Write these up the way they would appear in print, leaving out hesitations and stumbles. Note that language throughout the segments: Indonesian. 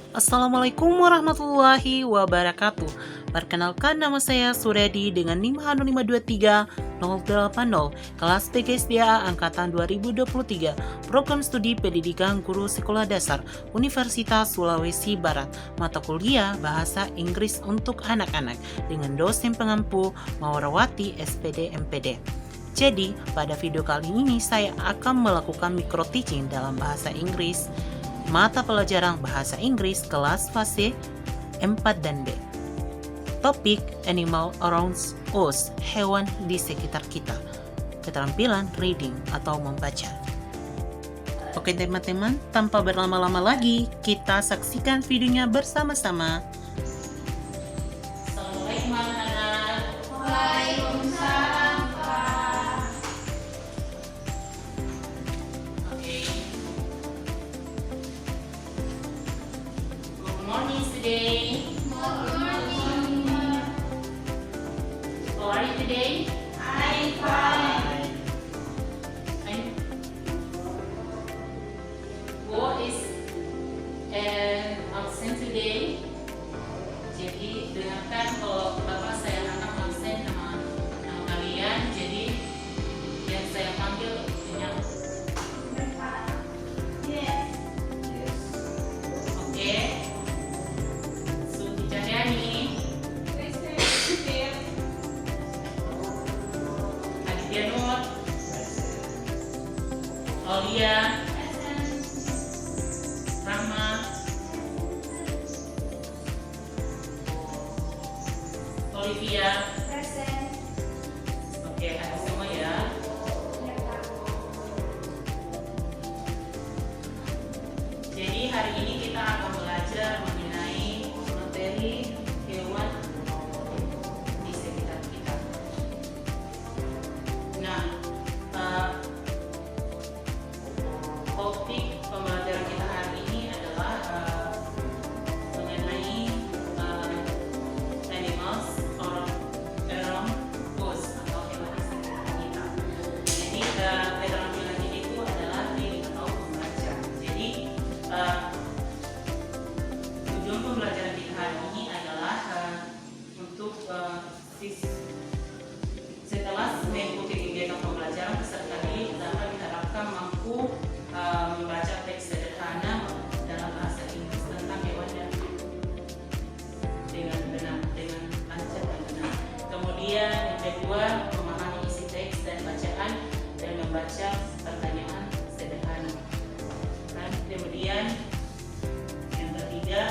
Assalamualaikum warahmatullahi wabarakatuh. Perkenalkan, nama saya Suredi dengan NIM H523 080, kelas PGSDA angkatan 2023, program studi pendidikan guru sekolah dasar Universitas Sulawesi Barat, mata kuliah Bahasa Inggris untuk anak-anak dengan dosen pengampu Maurawati SPD MPD. Jadi, pada video kali ini saya akan melakukan micro teaching dalam bahasa Inggris mata pelajaran bahasa Inggris kelas fase 4 dan B. Topik Animal Around Us, hewan di sekitar kita. Keterampilan reading atau membaca. Oke teman-teman, tanpa berlama-lama lagi, kita saksikan videonya bersama-sama. Assalamualaikum anak-anak. Waalaikumsalam, Pak. Good morning today. Good morning. How are you today? I'm fine. Who is absent today? Jadi dengarkan kalau Bapak saya akan absen nama kalian. Jadi yang saya panggil yang Yes. oke. So Teacher Yani, Aditya Nur, Aulia, Rahma, Olivia. Present. Oke, ada semua ya. Jadi hari ini kita akan belajar mengenai materi hewan di sekitar kita. Nah, topik pembelajaran kita hari ini adalah mengenai animals around us atau hewan di sekitar kita. Jadi keterampilan ini itu adalah reading atau membaca. Jadi tujuan pembelajaran kita hari ini adalah untuk setelah mengikuti kegiatan pembelajaran peserta didik dapat diharapkan mampu membaca teks sederhana dalam bahasa Inggris tentang hewan dan dengan benar, dengan lancar dan benar. Kemudian yang kedua, memahami isi teks dan bacaan dan membaca pertanyaan sederhana. Dan kemudian yang ketiga,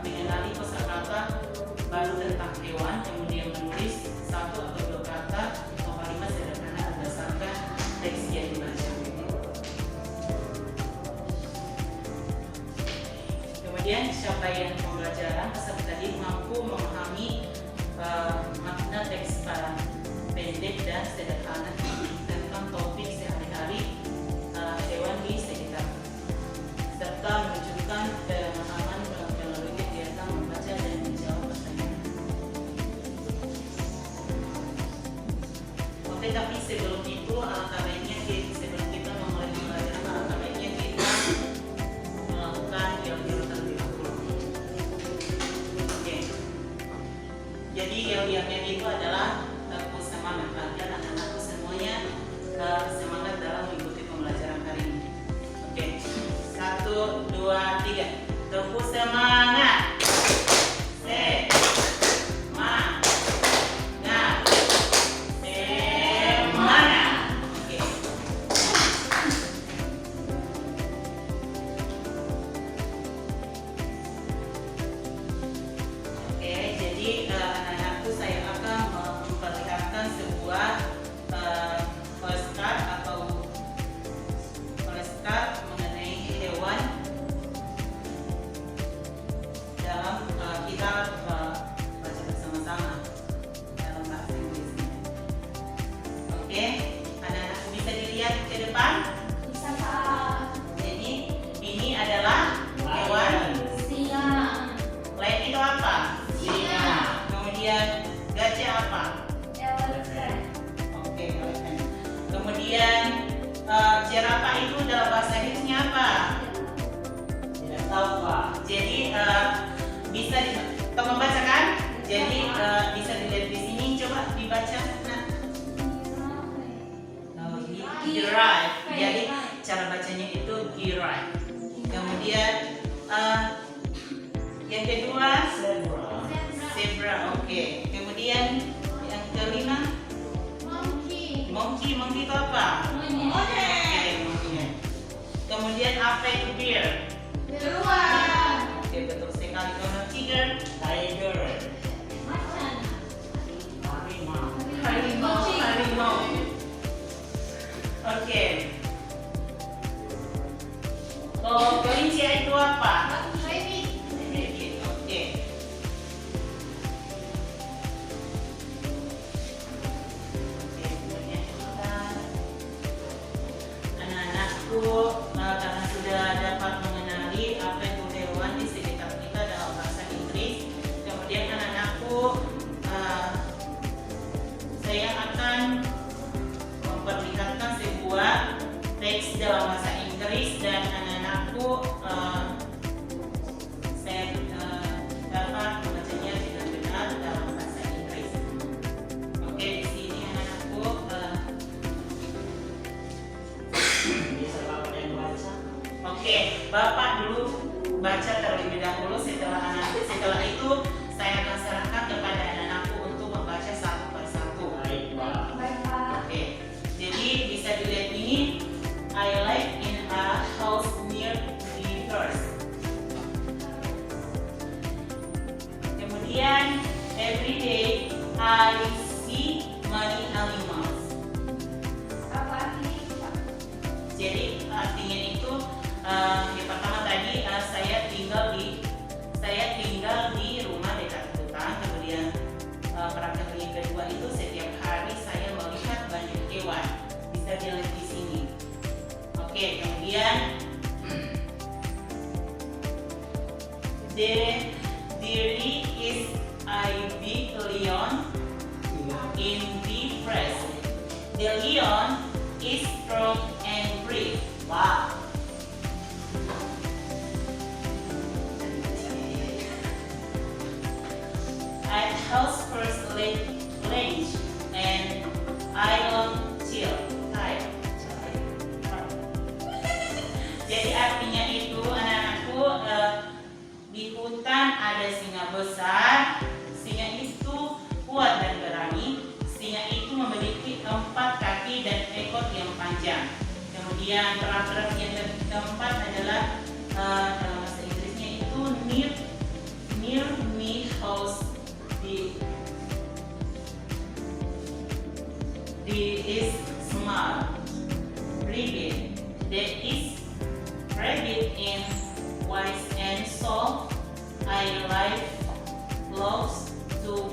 mengenali kosakata baru tentang hewan, kemudian menulis satu atau dua kata atau kalimat sederhana berdasarkan teks yang dibaca. Kemudian capaian pembelajaran peserta didik mampu memahami makna teks pendek dan sederhana tentang topik sehari-hari hewan di sekitar, serta menunjukkan pemahaman melalui kegiatan membaca dan menjawab pertanyaan. Oke, tapi sebelum itu sebelum kita memulai pembelajaran, alangkah baiknya kita melakukan yel-yel terlebih dahulu. Oke. Jadi yel-yelnya itu adalah semangat agar anak-anakku semuanya semangat dalam mengikuti pembelajaran hari ini. Oke. 1, 2, 3. Tepuk semangat. Semangat. Semangat. Oke. Oke, jadi anak-anakku saya akan memperlihatkan sebuah flashcard atau flashcard mengenai hewan bisa Tolong baca kan? Jadi bisa dilihat di sini, coba dibaca. Nah, giraffe. Jadi cara bacanya itu giraffe. Kemudian yang kedua zebra. Oke. Kemudian yang kelima monkey itu apa? Oke, monkey. Kemudian apa itu bear? Oke, betul sekali. Kalau tiger, harimau. Oke. Kalau kelinci itu apa? Rabbit. Oke. Kemudian anak-anakku karena sudah dapat mengenali apa itu hewan di sekitar kita dalam bahasa Inggris. Kemudian anak-anakku, saya akan memperlihatkan sebuah teks dalam bahasa Inggris dan anak-anakku saya dapat membacanya dengan benar dalam bahasa Inggris. Oke, di sini anak-anakku Bisa Bapak yang baca. oke, Bapak dulu baca terlebih dahulu. Setelah itu saya akan serahkan kepada anak-anakku untuk membaca satu persatu. Baik, Pak. Oke, jadi bisa dilihat ini. I live in a house near the forest. Kemudian every day I see many animals. Jadi artinya itu yang pertama tadi saya tinggal di rumah dekat hutan. Kemudian praktek yang kedua itu setiap hari saya melihat banyak hewan. Bisa dilihat di sini. Oke, kemudian there is a big lion in the forest. The lion is strong and brave. Wow. At house first lunch and island chill time. Jadi artinya itu anak-anakku, di hutan ada singa besar. Singa itu kuat dan berani. Singa itu memiliki 4 kaki dan ekor yang panjang. Kemudian paragraf yang keempat adalah dalam bahasa Inggrisnya itu near me house is small rabbit. There is rabbit in wise and so I like close to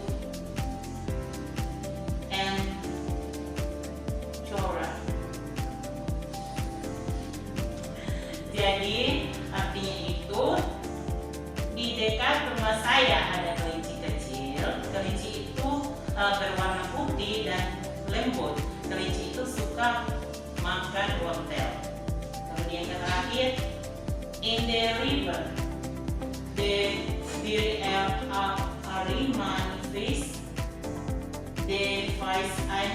and Chora. Jadi artinya itu di dekat rumah saya ada kelinci kecil. Kelinci itu berwarna putih dan lembut. Kelinci itu suka makan wortel. Kemudian yang terakhir, in the river, there are many fish. The fish are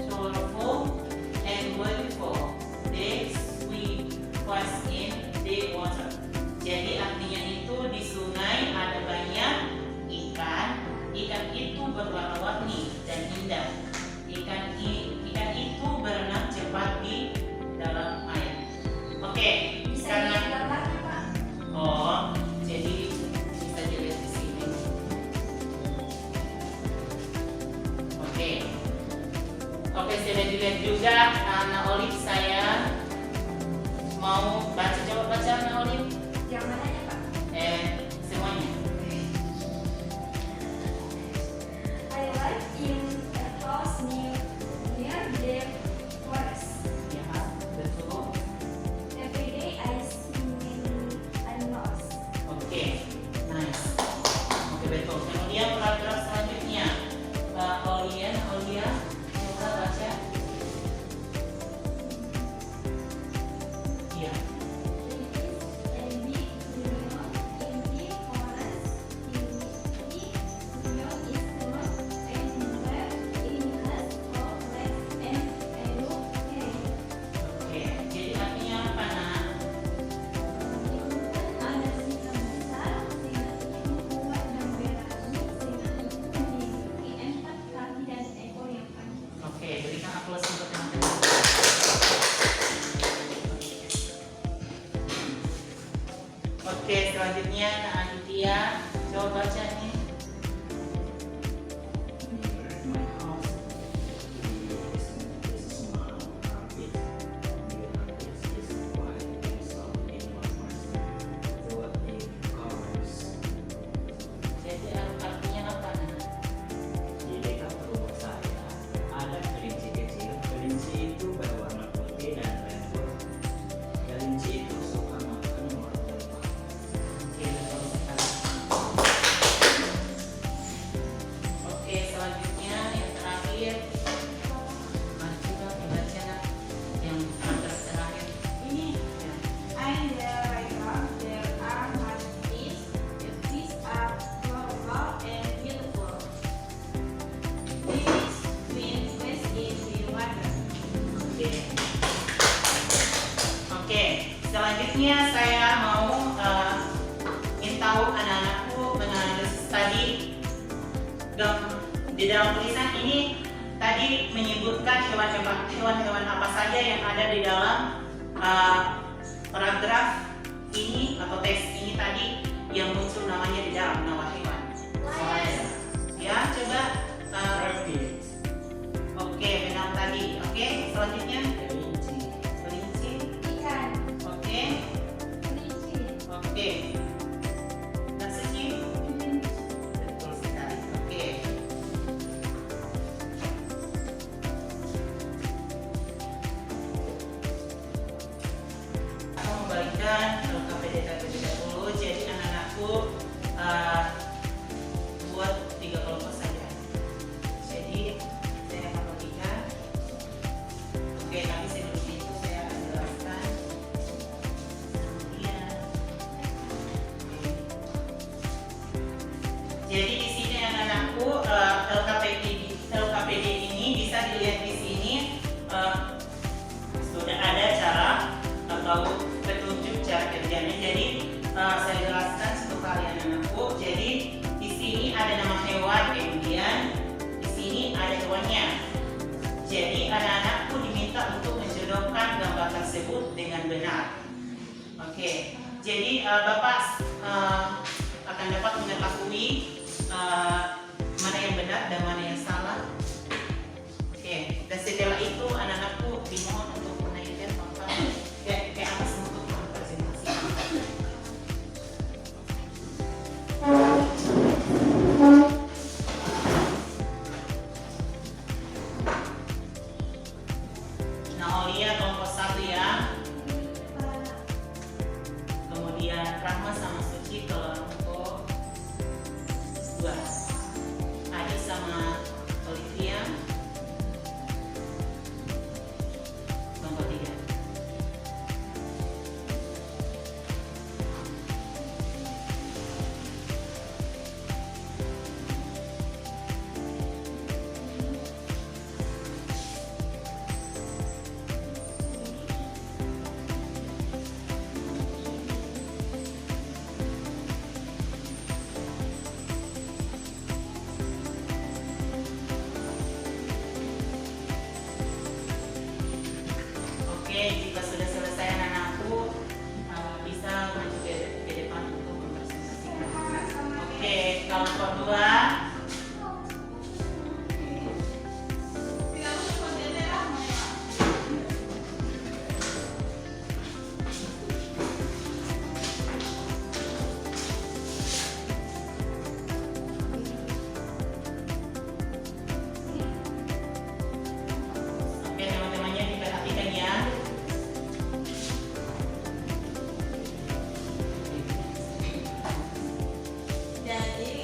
colorful and beautiful. They swim fast in the water. Jadi artinya itu di sungai ada banyak ikan. Ikan itu berwarna-warni dan indah. Ikan itu berenang cepat di dalam air. Oke, karena jadi bisa dilihat di sini. Oke, sudah dilihat juga. Anak Olive, saya mau baca, coba baca Anak Olive. Yang mananya, Pak? Semuanya. I live in a house near the forest. Ya, betul. Every day I see many animals. Oke, nice. Oke, betul. Kemudian paragraf selanjutnya, Olia, coba baca. Oke, selanjutnya Nak Aditya, coba baca nih. Jadi artinya apa, Nak? Di dekat rumah saya ada kelinci kecil. Kelinci itu berwarna putih dan lembut. Kelinci itu suka makan wortel. Oke, betul sekali. Oke, selanjutnya yang terakhir. Coba dibaca, Nak. Yang terakhir. Ini Ya. and the right arm there are much fish. The fish are colorful and beautiful. Fish swim best in the water. Oke. Oke, selanjutnya saya mau ingin tahu anak-anakku mengenai tadi di dalam tulisan ini tadi menyebutkan hewan-hewan apa saja yang ada di dalam paragraf ini atau teks ini tadi yang muncul namanya di dalam nama hewan. Ya, coba. Rabbit, Oke, benar tadi. Oke, selanjutnya. kelinci, Kelinci, Ikan, oke, kelinci, oke. Nasi, kelinci. betul sekali. Oke. Aku membagikan KPD dulu. Jadi anak-anakku buat 3 kelompok saja. Jadi saya akan bagikan. Oke, tapi sebelum itu saya akan jelaskan. Kemudian, oke. Jadi di sini anak-anakku LKPD ini bisa dilihat di sini sudah ada cara atau petunjuk cara kerjanya. Jadi saya jelaskan untuk kalian anak-anakku. Jadi di sini ada nama hewan, kemudian di sini ada hewannya. Jadi anak-anakku diminta untuk menjodohkan gambar tersebut dengan benar. Oke, jadi Bapak akan dapat mengetahui mana yang benar dan mana yang salah. Oke, dan setelah itu anak-anakku dimohon untuk menaikkan papan ke atas untuk mempresentasikan. Nah, Olia kelompok 1 ya. Kemudian Rahma sama Suci kelompok 2. Adi sama Olivia kelompok 3. Oke, jika sudah selesai anak-anakku bisa maju ke depan untuk mempresentasikan. Oke, kelompok 2. Oke, teman-temannya diperhatikan ya. Jadi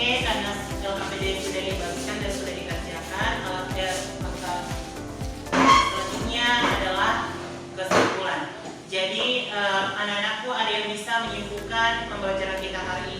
Oke, karena LKPD sudah dibagikan dan sudah dikerjakan, maka selanjutnya adalah kesimpulan. Jadi anak-anakku ada yang bisa menyimpulkan pembelajaran kita hari